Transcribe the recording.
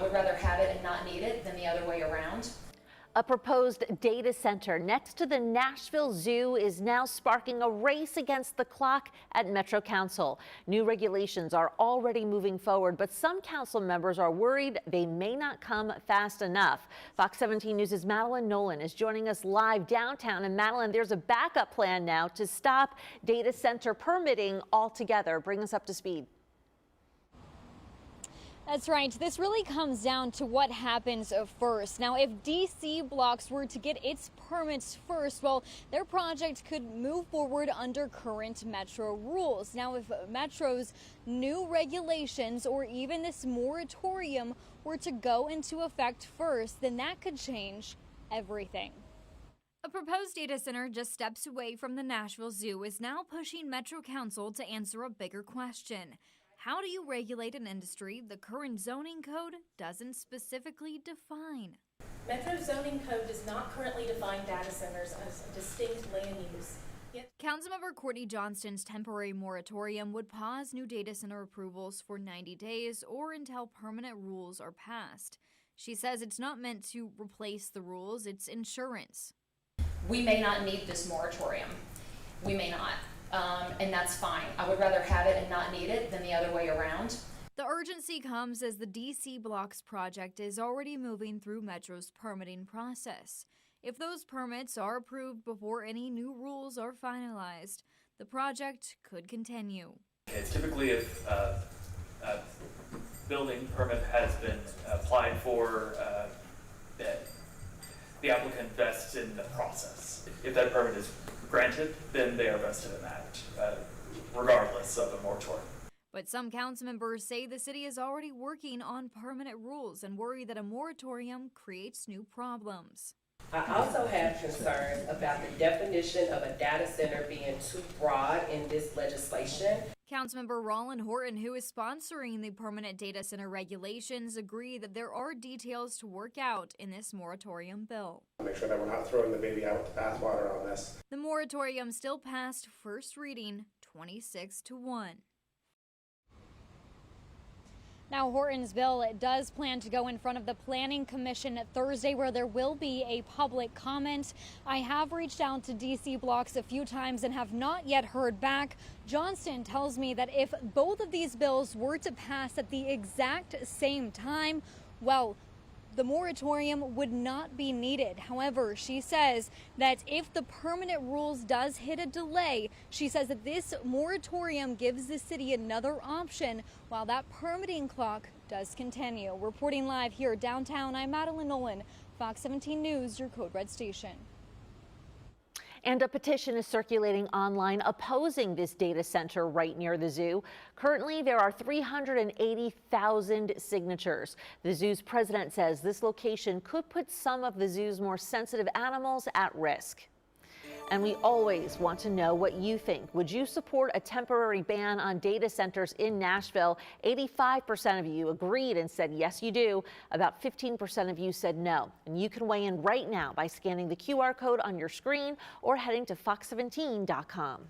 I would rather have it and not need it than the other way around. A proposed data center next to the Nashville Zoo is now sparking a race against the clock at Metro Council. New regulations are already moving forward, but some council members are worried they may not come fast enough. Fox 17 News' Madeline Nolan is joining us live downtown. And Madeline, there's a backup plan now to stop data center permitting altogether. Bring us up to speed. That's right. This really comes down to what happens first. Now, if DC Blocks were to get its permits first, well, their project could move forward under current Metro rules. Now, if Metro's new regulations or even this moratorium were to go into effect first, then that could change everything. A proposed data center just steps away from the Nashville Zoo is now pushing Metro Council to answer a bigger question. How do you regulate an industry the current zoning code doesn't specifically define? Metro zoning code does not currently define data centers as a distinct land use. Councilmember Courtney Johnston's temporary moratorium would pause new data center approvals for 90 days or until permanent rules are passed. She says it's not meant to replace the rules, it's insurance. We may not need this moratorium. We may not. And that's fine. I would rather have it and not need it than the other way around. The urgency comes as the DC Blocks project is already moving through Metro's permitting process. If those permits are approved before any new rules are finalized, the project could continue. It's typically if a building permit has been applied for, the applicant vests in the process. If that permit is granted, then they are vested in that, regardless of a moratorium. But some council members say the city is already working on permanent rules and worry that a moratorium creates new problems. I also have concerns about the definition of a data center being too broad in this legislation. Councilmember Roland Horton, who is sponsoring the permanent data center regulations, agreed that there are details to work out in this moratorium bill. Make sure that we're not throwing the baby out with the bathwater on this. The moratorium still passed first reading 26-1. Now, Horton's bill does plan to go in front of the Planning Commission Thursday, where there will be a public comment. I have reached out to DC Blocks a few times and have not yet heard back. Johnston tells me that if both of these bills were to pass at the exact same time, well, the moratorium would not be needed. However, she says that if the permanent rules does hit a delay, she says that this moratorium gives the city another option while that permitting clock does continue. Reporting live here downtown, I'm Madeline Nolan, Fox 17 News, your Code Red station. And a petition is circulating online opposing this data center right near the zoo. Currently, there are 380,000 signatures. The zoo's president says this location could put some of the zoo's more sensitive animals at risk. And we always want to know what you think. Would you support a temporary ban on data centers in Nashville? 85% of you agreed and said yes, you do. About 15% of you said no. And you can weigh in right now by scanning the QR code on your screen or heading to fox17.com.